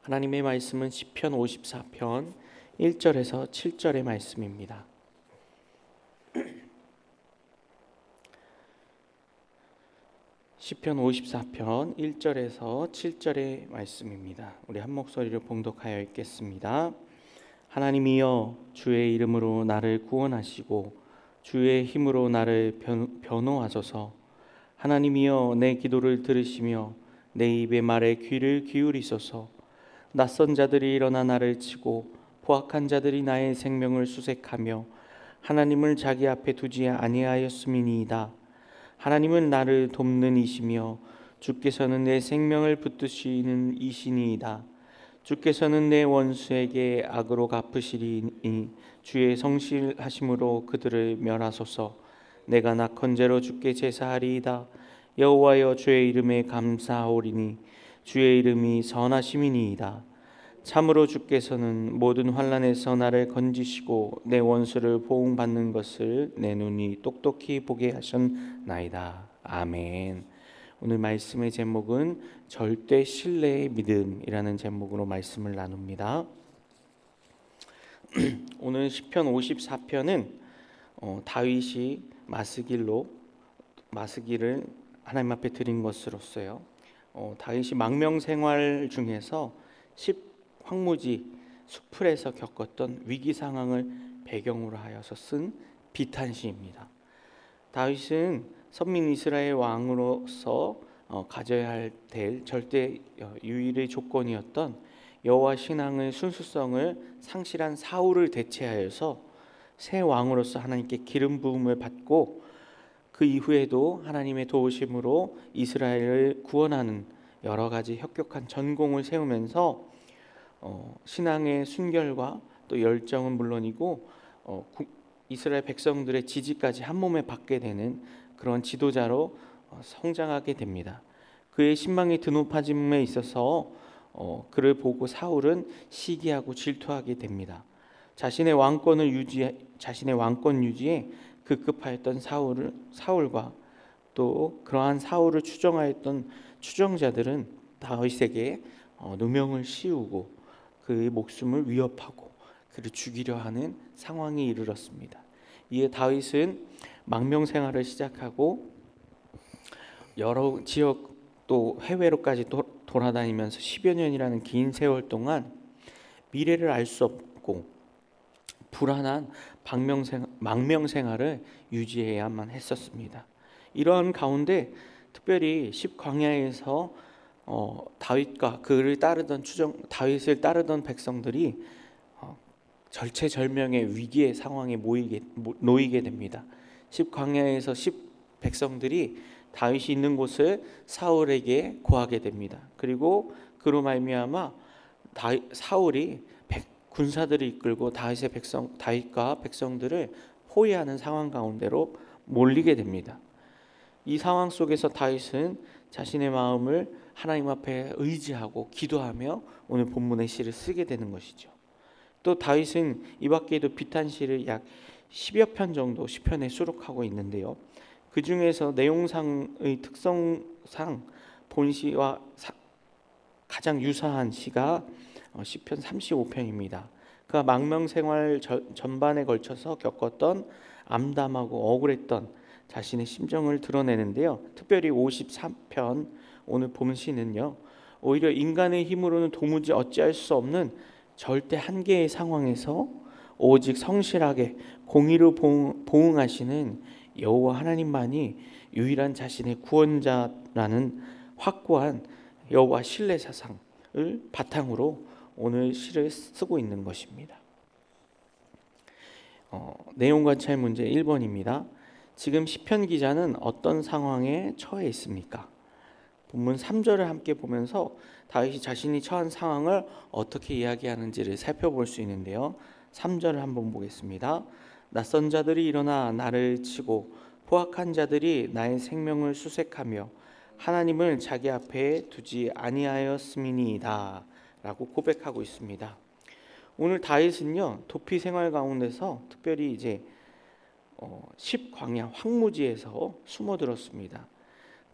하나님의 말씀은 시편 54편 1절에서 7절의 말씀입니다. 시편 54편 1절에서 7절의 말씀입니다. 우리 한 목소리로 봉독하여 읽겠습니다. 하나님이여, 주의 이름으로 나를 구원하시고 주의 힘으로 나를 변호하소서. 하나님이여, 내 기도를 들으시며 내 입의 말에 귀를 기울이소서. 낯선 자들이 일어나 나를 치고 포악한 자들이 나의 생명을 수색하며 하나님을 자기 앞에 두지 아니하였음이니이다. 하나님은 나를 돕는 이시며 주께서는 내 생명을 붙드시는 이시니이다. 주께서는 내 원수에게 악으로 갚으시리니 주의 성실하심으로 그들을 멸하소서. 내가 낙헌제로 주께 제사하리이다. 여호와여, 주의 이름에 감사하오리니 주의 이름이 선하심이니이다. 참으로 주께서는 모든 환난에서 나를 건지시고 내 원수를 보응받는 것을 내 눈이 똑똑히 보게 하셨나이다. 아멘. 오늘 말씀의 제목은 절대 신뢰의 믿음이라는 제목으로 말씀을 나눕니다. 오늘 시편 54편은 다윗이 마스기를 하나님 앞에 드린 것으로서요, 다윗이 망명 생활 중에서 황무지 수풀에서 겪었던 위기 상황을 배경으로 하여서 쓴 비탄시입니다. 다윗은 선민 이스라엘 왕으로서 가져야 될 절대 유일의 조건이었던 여호와 신앙의 순수성을 상실한 사울을 대체하여서 새 왕으로서 하나님께 기름 부음을 받고 그 이후에도 하나님의 도우심으로 이스라엘을 구원하는 여러 가지 혁혁한 전공을 세우면서 신앙의 순결과 또 열정은 물론이고 이스라엘 백성들의 지지까지 한 몸에 받게 되는 그런 지도자로 성장하게 됩니다. 그의 신망의 드높아짐에 있어서 그를 보고 사울은 시기하고 질투하게 됩니다. 자신의 왕권 유지에 급급하였던 사울과 또 그러한 사울을 추종하였던 추종자들은 다윗에게 누명을 씌우고 그의 목숨을 위협하고 그를 죽이려 하는 상황에 이르렀습니다. 이에 다윗은 망명 생활을 시작하고 여러 지역 또 해외로까지 돌아다니면서 10여 년이라는 긴 세월 동안 미래를 알 수 없고 불안한 망명 생활을 유지해야만 했었습니다. 이러한 가운데 특별히 십광야에서 다윗과 다윗을 따르던 백성들이 절체절명의 위기의 상황에 놓이게 됩니다. 십광야에서 백성들이 다윗이 있는 곳을 사울에게 고하게 됩니다. 그리고 그로 말미암아 사울이 군사들을 이끌고 다윗과 백성들을 포위하는 상황 가운데로 몰리게 됩니다. 이 상황 속에서 다윗은 자신의 마음을 하나님 앞에 의지하고 기도하며 오늘 본문의 시를 쓰게 되는 것이죠. 또 다윗은 이 밖에도 비탄시를 약 10여 편 정도 시편에 수록하고 있는데요, 그 중에서 내용상의 특성상 본시와 가장 유사한 시가 시편 35편입니다. 그가 망명 생활 전반에 걸쳐서 겪었던 암담하고 억울했던 자신의 심정을 드러내는데요, 특별히 53편 오늘 본시는요, 오히려 인간의 힘으로는 도무지 어찌할 수 없는 절대 한계의 상황에서 오직 성실하게 공의로 보응하시는 여호와 하나님만이 유일한 자신의 구원자라는 확고한 여호와 신뢰 사상을 바탕으로 오늘 시를 쓰고 있는 것입니다. 내용 관찰 문제 1번입니다. 지금 시편 기자는 어떤 상황에 처해 있습니까? 본문 3절을 함께 보면서 다윗이 자신이 처한 상황을 어떻게 이야기하는지를 살펴볼 수 있는데요, 3절을 한번 보겠습니다. 낯선 자들이 일어나 나를 치고 포악한 자들이 나의 생명을 수색하며 하나님을 자기 앞에 두지 아니하였음이니이다 라고 고백하고 있습니다. 오늘 다윗은요, 도피 생활 가운데서 특별히 이제 십광야 황무지에서 숨어들었습니다.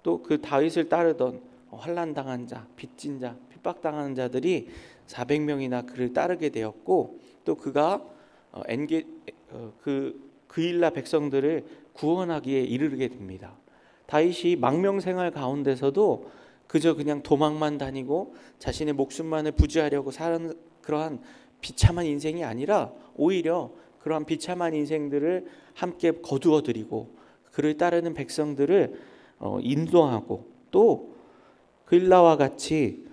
또 그 다윗을 따르던 환난당한 자, 빚진 자, 핍박당하는 자들이 400명이나 그를 따르게 되었고, 또 그가 그일라 백성들을 구원하기에 이르게 됩니다. 다윗이 망명생활 가운데서도 그저 그냥 도망만 다니고 자신의 목숨만을 부지하려고 사는 그러한 비참한 인생이 아니라 오히려 그러한 비참한 인생들을 함께 거두어들이고 그를 따르는 백성들을 인도하고, 또 그일라와 같이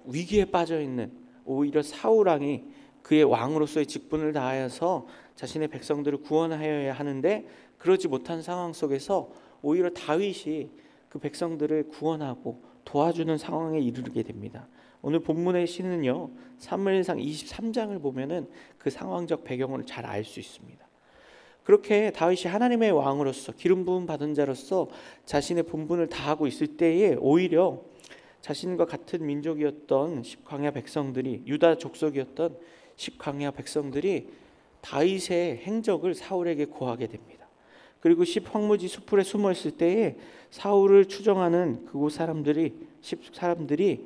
위기에 빠져 있는 오히려 사울 왕이 그의 왕으로서의 직분을 다하여서 자신의 백성들을 구원하여야 하는데 그러지 못한 상황 속에서 오히려 다윗이 그 백성들을 구원하고 도와주는 상황에 이르게 됩니다. 오늘 본문의 시는요, 사무엘상 23장을 보면은 그 상황적 배경을 잘 알 수 있습니다. 그렇게 다윗이 하나님의 왕으로서 기름 부음 받은 자로서 자신의 본분을 다하고 있을 때에 오히려 자신과 같은 민족이었던 십광야 백성들이, 유다 족속이었던 십광야 백성들이 다윗의 행적을 사울에게 고하게 됩니다. 그리고 십황무지 수풀에 숨어 있을 때에 사울을 추정하는 그곳 사람들이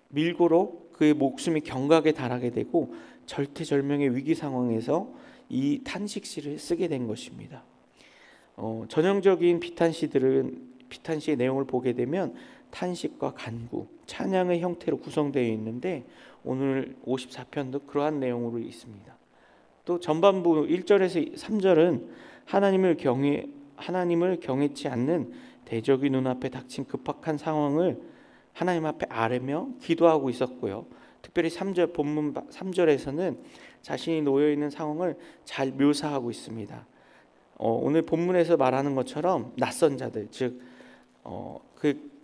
밀고로 그의 목숨이 경각에 달하게 되고 절대절명의 위기 상황에서 이 탄식시를 쓰게 된 것입니다. 전형적인 비탄시의 내용을 보게 되면 탄식과 간구, 찬양의 형태로 구성되어 있는데 오늘 54편도 그러한 내용으로 있습니다. 또 전반부 1절에서 3절은 하나님을 경외치 않는 대적의 눈앞에 닥친 급박한 상황을 하나님 앞에 아뢰며 기도하고 있었고요. 특별히 본문 3절에서는 자신이 놓여 있는 상황을 잘 묘사하고 있습니다. 오늘 본문에서 말하는 것처럼 낯선 자들, 즉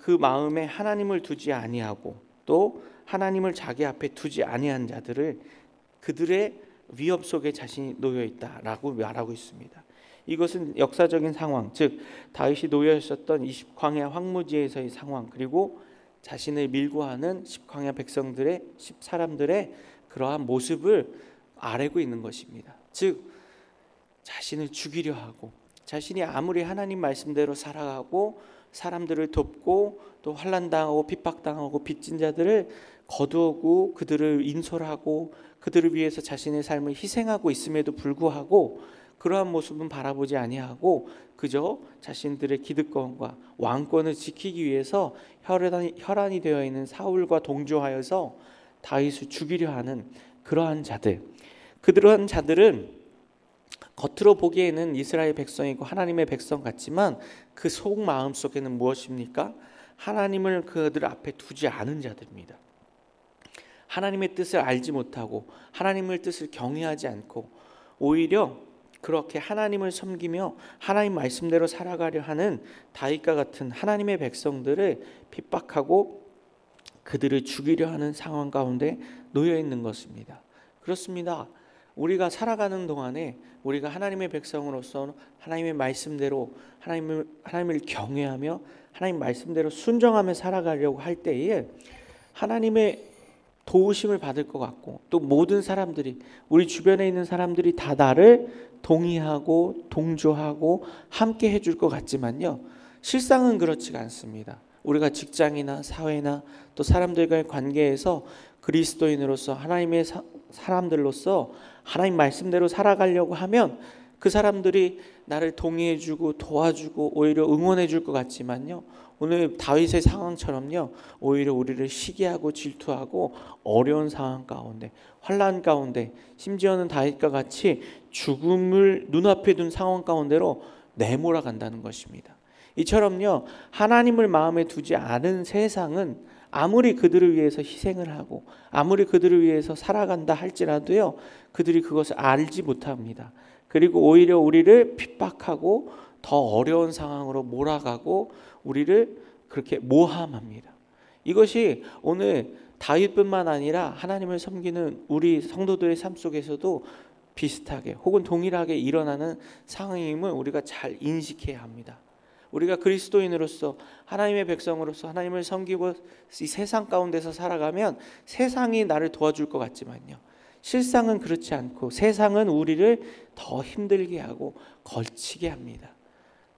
그 마음에 하나님을 두지 아니하고 또 하나님을 자기 앞에 두지 아니한 자들을 그들의 위협 속에 자신이 놓여 있다라고 말하고 있습니다. 이것은 역사적인 상황, 즉 다윗이 놓여 있었던 이 광야 황무지에서의 상황, 그리고 자신을 밀고 하는 십광야 백성들의 십사람들의 그러한 모습을 아뢰고 있는 것입니다. 즉 자신을 죽이려 하고, 자신이 아무리 하나님 말씀대로 살아가고 사람들을 돕고 또 환난당하고 핍박당하고 빚진 자들을 거두고 그들을 인솔하고 그들을 위해서 자신의 삶을 희생하고 있음에도 불구하고 그러한 모습은 바라보지 아니하고 그저 자신들의 기득권과 왕권을 지키기 위해서 혈안이 되어 있는 사울과 동조하여서 다윗을 죽이려 하는 그러한 자들, 그러한 자들은 겉으로 보기에는 이스라엘 백성이고 하나님의 백성 같지만 그 속 마음 속에는 무엇입니까? 하나님을 그들 앞에 두지 않은 자들입니다. 하나님의 뜻을 알지 못하고 하나님의 뜻을 경외하지 않고 오히려 그렇게 하나님을 섬기며 하나님 말씀대로 살아가려 하는 다윗과 같은 하나님의 백성들을 핍박하고 그들을 죽이려 하는 상황 가운데 놓여 있는 것입니다. 그렇습니다. 우리가 살아가는 동안에 우리가 하나님의 백성으로서 하나님의 말씀대로 하나님을 경외하며 하나님 말씀대로 순종하며 살아가려고 할 때에 하나님의 도우심을 받을 것 같고 또 모든 사람들이, 우리 주변에 있는 사람들이 다 나를 동의하고 동조하고 함께 해줄 것 같지만요, 실상은 그렇지가 않습니다. 우리가 직장이나 사회나 또 사람들과의 관계에서 그리스도인으로서 하나님의 사람들로서 하나님 말씀대로 살아가려고 하면 그 사람들이 나를 동의해주고 도와주고 오히려 응원해줄 것 같지만요, 오늘 다윗의 상황처럼요, 오히려 우리를 시기하고 질투하고 어려운 상황 가운데, 환난 가운데, 심지어는 다윗과 같이 죽음을 눈앞에 둔 상황 가운데로 내몰아 간다는 것입니다. 이처럼요, 하나님을 마음에 두지 않은 세상은 아무리 그들을 위해서 희생을 하고 아무리 그들을 위해서 살아간다 할지라도요, 그들이 그것을 알지 못합니다. 그리고 오히려 우리를 핍박하고 더 어려운 상황으로 몰아가고 우리를 그렇게 모함합니다. 이것이 오늘 다윗뿐만 아니라 하나님을 섬기는 우리 성도들의 삶 속에서도 비슷하게 혹은 동일하게 일어나는 상황임을 우리가 잘 인식해야 합니다. 우리가 그리스도인으로서 하나님의 백성으로서 하나님을 섬기고 이 세상 가운데서 살아가면 세상이 나를 도와줄 것 같지만요, 실상은 그렇지 않고 세상은 우리를 더 힘들게 하고 걸치게 합니다.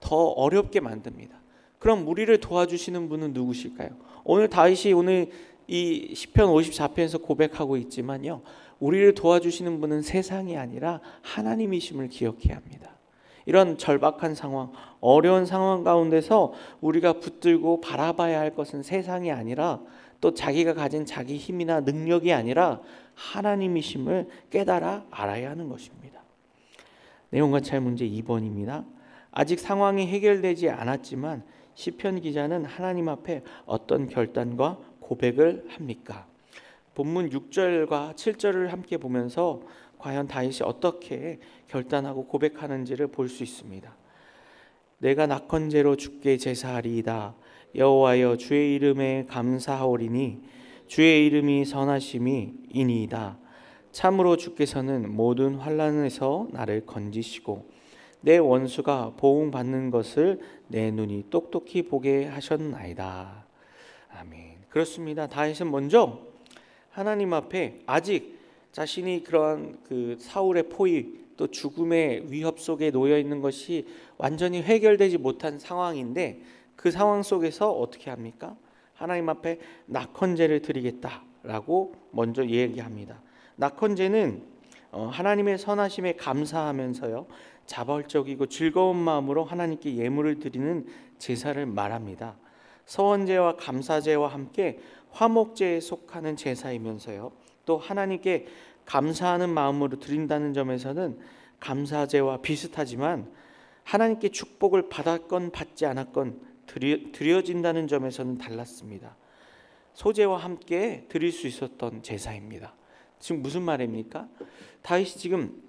더 어렵게 만듭니다. 그럼 우리를 도와주시는 분은 누구실까요? 오늘 다윗이 오늘 이 시편 54편에서 고백하고 있지만요, 우리를 도와주시는 분은 세상이 아니라 하나님이심을 기억해야 합니다. 이런 절박한 상황, 어려운 상황 가운데서 우리가 붙들고 바라봐야 할 것은 세상이 아니라 또 자기가 가진 자기 힘이나 능력이 아니라 하나님이심을 깨달아 알아야 하는 것입니다. 내용 관찰 문제 2번입니다. 아직 상황이 해결되지 않았지만 시편 기자는 하나님 앞에 어떤 결단과 고백을 합니까? 본문 6절과 7절을 함께 보면서 과연 다윗이 어떻게 결단하고 고백하는지를 볼 수 있습니다. 내가 낙헌제로 주께 제사하리이다. 여호와여 주의 이름에 감사하오리니 주의 이름이 선하심이 이니이다. 참으로 주께서는 모든 환난에서 나를 건지시고 내 원수가 보응받는 것을 내 눈이 똑똑히 보게 하셨나이다. 아멘. 그렇습니다. 다윗은 먼저 하나님 앞에 아직 자신이 그러한 그 사울의 포위 또 죽음의 위협 속에 놓여 있는 것이 완전히 해결되지 못한 상황인데 그 상황 속에서 어떻게 합니까? 하나님 앞에 낙헌제를 드리겠다라고 먼저 얘기합니다. 낙헌제는 하나님의 선하심에 감사하면서요, 자발적이고 즐거운 마음으로 하나님께 예물을 드리는 제사를 말합니다. 서원제와 감사제와 함께 화목제에 속하는 제사이면서요, 또 하나님께 감사하는 마음으로 드린다는 점에서는 감사제와 비슷하지만 하나님께 축복을 받았건 받지 않았건 드려진다는 점에서는 달랐습니다. 소제와 함께 드릴 수 있었던 제사입니다. 지금 무슨 말입니까? 다윗이 지금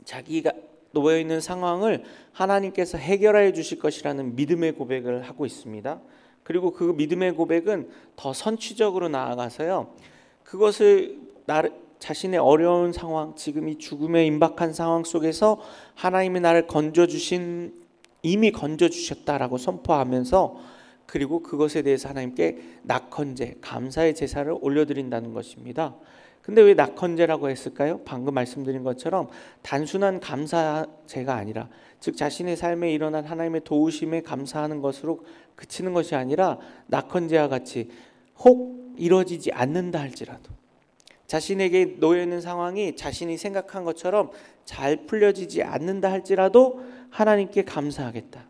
자기가 놓여 있는 상황을 하나님께서 해결해 주실 것이라는 믿음의 고백을 하고 있습니다. 그리고 그 믿음의 고백은 더 선취적으로 나아가서요, 그것을 자신의 어려운 상황, 지금 이 죽음에 임박한 상황 속에서 하나님이 나를 이미 건져주셨다라고 선포하면서, 그리고 그것에 대해서 하나님께 낙헌제, 감사의 제사를 올려드린다는 것입니다. 근데 왜 낙헌제라고 했을까요? 방금 말씀드린 것처럼 단순한 감사제가 아니라, 즉 자신의 삶에 일어난 하나님의 도우심에 감사하는 것으로 그치는 것이 아니라 낙헌제와 같이 혹 이루어지지 않는다 할지라도, 자신에게 놓여있는 상황이 자신이 생각한 것처럼 잘 풀려지지 않는다 할지라도 하나님께 감사하겠다.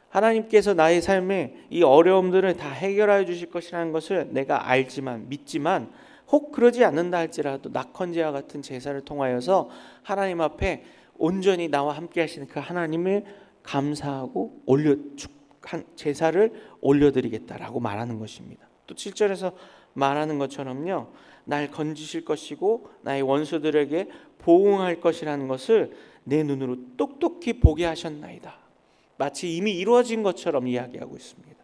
하나님께서 나의 삶에 이 어려움들을 다 해결하여 주실 것이라는 것을 내가 알지만 믿지만, 혹 그러지 않는다 할지라도 낙헌제와 같은 제사를 통하여서 하나님 앞에 온전히 나와 함께 하시는 그 하나님을 감사하고 제사를 올려드리겠다라고 말하는 것입니다. 또 7절에서 말하는 것처럼요, 날 건지실 것이고 나의 원수들에게 보응할 것이라는 것을 내 눈으로 똑똑히 보게 하셨나이다. 마치 이미 이루어진 것처럼 이야기하고 있습니다.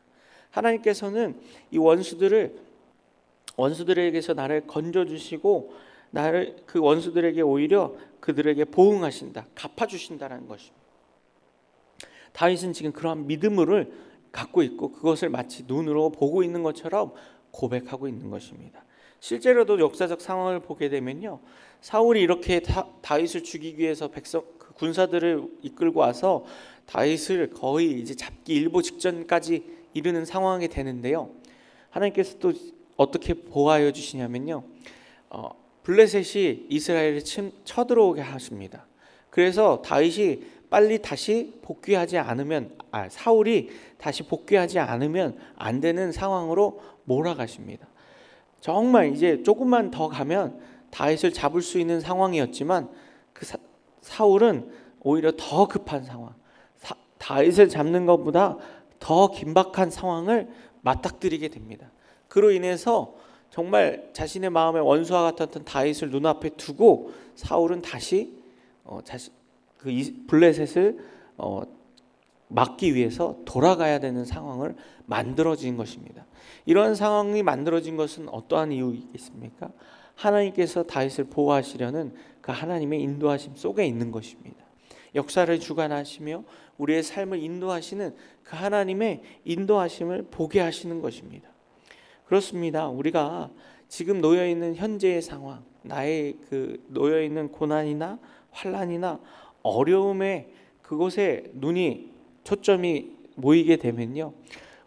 하나님께서는 이 원수들에게서 나를 건져주시고 나를 그 원수들에게 오히려 그들에게 보응하신다, 갚아주신다는 것입니다. 다윗은 지금 그러한 믿음을 갖고 있고 그것을 마치 눈으로 보고 있는 것처럼 고백하고 있는 것입니다. 실제로도 역사적 상황을 보게 되면요, 사울이 이렇게 다윗을 죽이기 위해서 군사들을 이끌고 와서 다윗을 거의 이제 잡기 일보 직전까지 이르는 상황이 되는데요, 하나님께서 또 어떻게 보호하여 주시냐면요, 블레셋이 이스라엘에 쳐들어오게 하십니다. 그래서 다윗이 빨리 다시 복귀하지 않으면, 사울이 다시 복귀하지 않으면 안 되는 상황으로 몰아가십니다. 정말 이제 조금만 더 가면 다윗을 잡을 수 있는 상황이었지만 그 사울은 오히려 더 급한 상황, 다윗을 잡는 것보다 더 긴박한 상황을 맞닥뜨리게 됩니다. 그로 인해서 정말 자신의 마음의 원수와 같았던 다윗을 눈앞에 두고 사울은 다시 블레셋을 막기 위해서 돌아가야 되는 상황을 만들어진 것입니다. 이런 상황이 만들어진 것은 어떠한 이유이겠습니까? 하나님께서 다윗을 보호하시려는 그 하나님의 인도하심 속에 있는 것입니다. 역사를 주관하시며 우리의 삶을 인도하시는 그 하나님의 인도하심을 보게 하시는 것입니다. 그렇습니다. 우리가 지금 놓여있는 현재의 상황, 나의 그 놓여있는 고난이나 환난이나 어려움에 그곳에 초점이 모이게 되면요,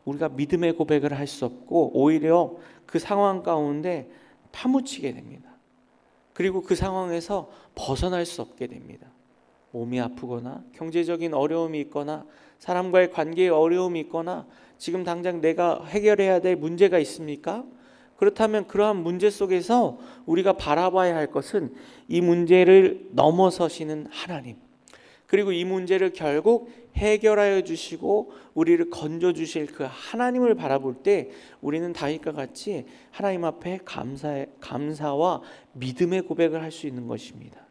우리가 믿음의 고백을 할 수 없고 오히려 그 상황 가운데 파묻히게 됩니다. 그리고 그 상황에서 벗어날 수 없게 됩니다. 몸이 아프거나 경제적인 어려움이 있거나 사람과의 관계에 어려움이 있거나 지금 당장 내가 해결해야 될 문제가 있습니까? 그렇다면 그러한 문제 속에서 우리가 바라봐야 할 것은 이 문제를 넘어서시는 하나님, 그리고 이 문제를 결국 해결하여 주시고 우리를 건져 주실 그 하나님을 바라볼 때 우리는 다윗과 같이 하나님 앞에 감사와 믿음의 고백을 할 수 있는 것입니다.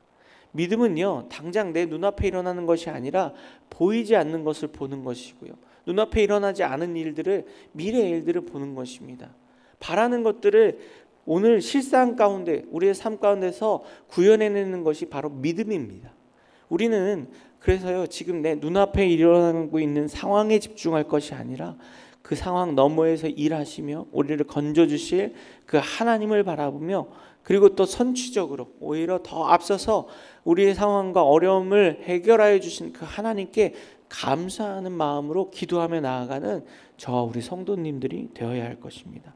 믿음은요, 당장 내 눈앞에 일어나는 것이 아니라 보이지 않는 것을 보는 것이고요, 눈앞에 일어나지 않은 일들을, 미래의 일들을 보는 것입니다. 바라는 것들을 오늘 실상 가운데, 우리의 삶 가운데서 구현해내는 것이 바로 믿음입니다. 우리는 그래서요, 지금 내 눈앞에 일어나고 있는 상황에 집중할 것이 아니라 그 상황 너머에서 일하시며 우리를 건져주실 그 하나님을 바라보며, 그리고 또 선취적으로 오히려 더 앞서서 우리의 상황과 어려움을 해결하여 주신 그 하나님께 감사하는 마음으로 기도하며 나아가는 저와 우리 성도님들이 되어야 할 것입니다.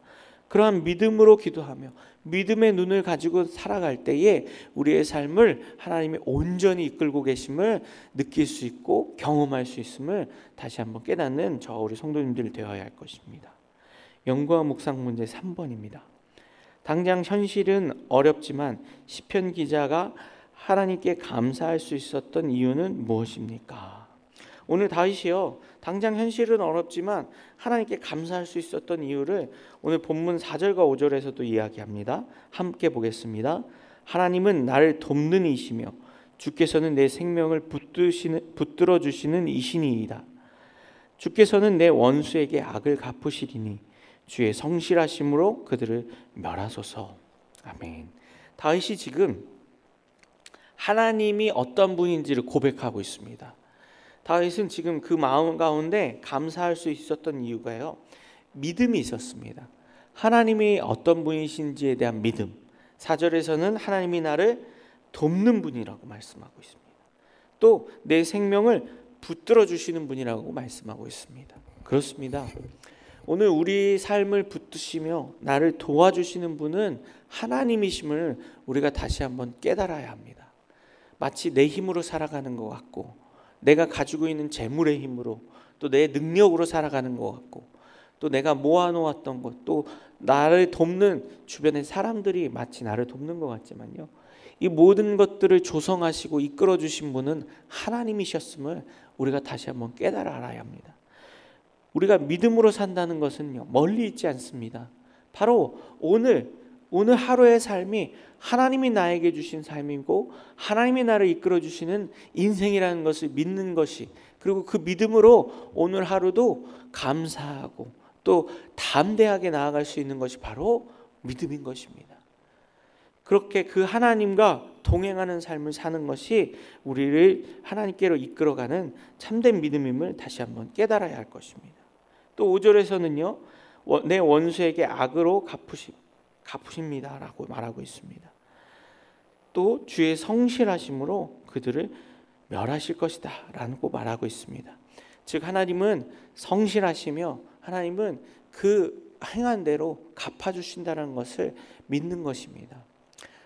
그러한 믿음으로 기도하며 믿음의 눈을 가지고 살아갈 때에 우리의 삶을 하나님이 온전히 이끌고 계심을 느낄 수 있고 경험할 수 있음을 다시 한번 깨닫는 저와 우리 성도님들이 되어야 할 것입니다. 연구와 묵상 문제 3번입니다. 당장 현실은 어렵지만 시편 기자가 하나님께 감사할 수 있었던 이유는 무엇입니까? 오늘 다윗이요, 당장 현실은 어렵지만 하나님께 감사할 수 있었던 이유를 오늘 본문 4절과 5절에서도 이야기합니다. 함께 보겠습니다. 하나님은 나를 돕는 이시며 주께서는 내 생명을 붙들어 주시는 이신이이다. 주께서는 내 원수에게 악을 갚으시리니 주의 성실하심으로 그들을 멸하소서. 아멘. 다윗이 지금 하나님이 어떤 분인지를 고백하고 있습니다. 다윗은 지금 그 마음 가운데 감사할 수 있었던 이유가요, 믿음이 있었습니다. 하나님이 어떤 분이신지에 대한 믿음. 4절에서는 하나님이 나를 돕는 분이라고 말씀하고 있습니다. 또 내 생명을 붙들어 주시는 분이라고 말씀하고 있습니다. 그렇습니다. 오늘 우리 삶을 붙드시며 나를 도와주시는 분은 하나님이심을 우리가 다시 한번 깨달아야 합니다. 마치 내 힘으로 살아가는 것 같고, 내가 가지고 있는 재물의 힘으로, 또 내 능력으로 살아가는 것 같고, 또 내가 모아놓았던 것, 또 나를 돕는 주변의 사람들이 마치 나를 돕는 것 같지만요, 이 모든 것들을 조성하시고 이끌어 주신 분은 하나님이셨음을 우리가 다시 한번 깨달아 알아야 합니다. 우리가 믿음으로 산다는 것은요, 멀리 있지 않습니다. 바로 오늘 하루의 삶이 하나님이 나에게 주신 삶이고 하나님이 나를 이끌어 주시는 인생이라는 것을 믿는 것이, 그리고 그 믿음으로 오늘 하루도 감사하고 또 담대하게 나아갈 수 있는 것이 바로 믿음인 것입니다. 그렇게 그 하나님과 동행하는 삶을 사는 것이 우리를 하나님께로 이끌어가는 참된 믿음임을 다시 한번 깨달아야 할 것입니다. 또 5절에서는요, 내 원수에게 악으로 갚으십니다 라고 말하고 있습니다. 또 주의 성실하심으로 그들을 멸하실 것이다 라고 말하고 있습니다. 즉 하나님은 성실하시며 하나님은 그 행한 대로 갚아주신다는 것을 믿는 것입니다.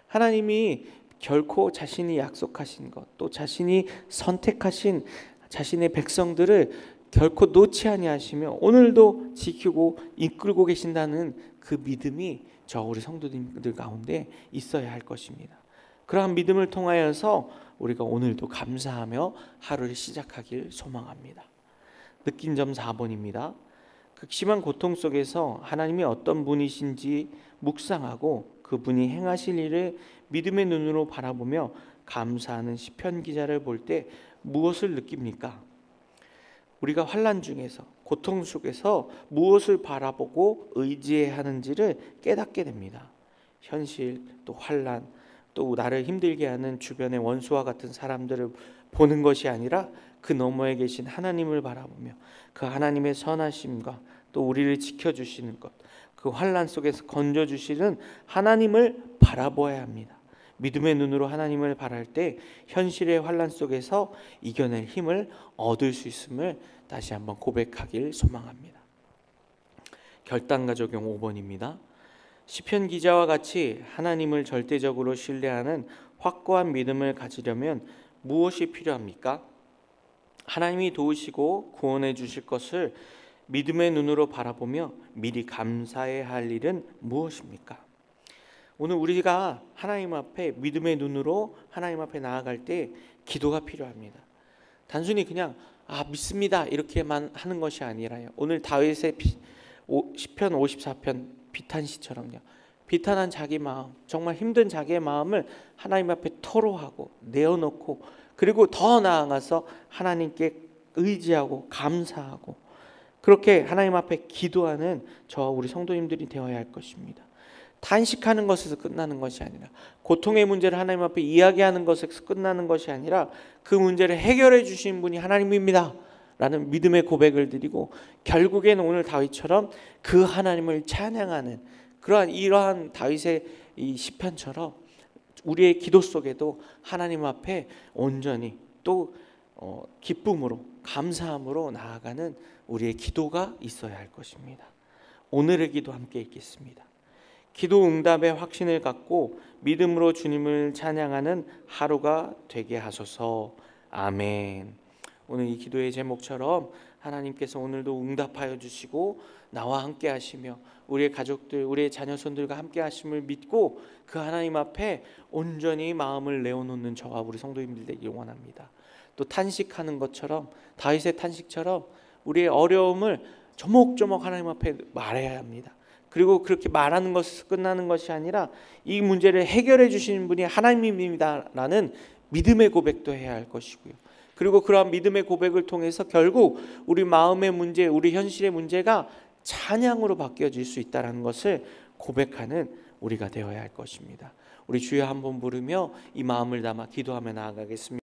하나님이 결코 자신이 약속하신 것, 또 자신이 선택하신 자신의 백성들을 결코 놓지 아니하시며 오늘도 지키고 이끌고 계신다는 그 믿음이 저 우리 성도님들 가운데 있어야 할 것입니다. 그러한 믿음을 통하여서 우리가 오늘도 감사하며 하루를 시작하길 소망합니다. 느낀 점 4번입니다. 극심한 고통 속에서 하나님이 어떤 분이신지 묵상하고 그분이 행하실 일을 믿음의 눈으로 바라보며 감사하는 시편 기자를 볼 때 무엇을 느낍니까? 우리가 환난 중에서, 고통 속에서 무엇을 바라보고 의지해야 하는지를 깨닫게 됩니다. 현실, 또 환난, 또 나를 힘들게 하는 주변의 원수와 같은 사람들을 보는 것이 아니라 그 너머에 계신 하나님을 바라보며 그 하나님의 선하심과 또 우리를 지켜주시는 것, 그 환난 속에서 건져주시는 하나님을 바라보아야 합니다. 믿음의 눈으로 하나님을 바랄 때 현실의 환난 속에서 이겨낼 힘을 얻을 수 있음을 다시 한번 고백하길 소망합니다. 결단과 적용 5번입니다. 시편 기자와 같이 하나님을 절대적으로 신뢰하는 확고한 믿음을 가지려면 무엇이 필요합니까? 하나님이 도우시고 구원해 주실 것을 믿음의 눈으로 바라보며 미리 감사해야 할 일은 무엇입니까? 오늘 우리가 하나님 앞에 믿음의 눈으로 하나님 앞에 나아갈 때 기도가 필요합니다. 단순히 그냥 믿습니다 이렇게만 하는 것이 아니라요. 오늘 다윗의 시편 54편 비탄시처럼요. 비탄한 자기 마음, 정말 힘든 자기의 마음을 하나님 앞에 토로하고 내어놓고, 그리고 더 나아가서 하나님께 의지하고 감사하고, 그렇게 하나님 앞에 기도하는 저와 우리 성도님들이 되어야 할 것입니다. 단식하는 것에서 끝나는 것이 아니라, 고통의 문제를 하나님 앞에 이야기하는 것에서 끝나는 것이 아니라, 그 문제를 해결해 주신 분이 하나님입니다 라는 믿음의 고백을 드리고, 결국에는 오늘 다윗처럼 그 하나님을 찬양하는 이러한 다윗의 이 시편처럼 우리의 기도 속에도 하나님 앞에 온전히 또 기쁨으로 감사함으로 나아가는 우리의 기도가 있어야 할 것입니다. 오늘의 기도 함께 읽겠습니다. 기도 응답의 확신을 갖고 믿음으로 주님을 찬양하는 하루가 되게 하소서. 아멘. 오늘 이 기도의 제목처럼 하나님께서 오늘도 응답하여 주시고 나와 함께 하시며 우리의 가족들, 우리의 자녀손들과 함께 하심을 믿고 그 하나님 앞에 온전히 마음을 내어놓는 저와 우리 성도님들 되길 원합니다. 또 탄식하는 것처럼, 다윗의 탄식처럼 우리의 어려움을 조목조목 하나님 앞에 말해야 합니다. 그리고 그렇게 말하는 것에서 끝나는 것이 아니라 이 문제를 해결해 주시는 분이 하나님입니다라는 믿음의 고백도 해야 할 것이고요. 그리고 그러한 믿음의 고백을 통해서 결국 우리 마음의 문제, 우리 현실의 문제가 찬양으로 바뀌어질 수 있다는 것을 고백하는 우리가 되어야 할 것입니다. 우리 주여 한번 부르며 이 마음을 담아 기도하며 나아가겠습니다.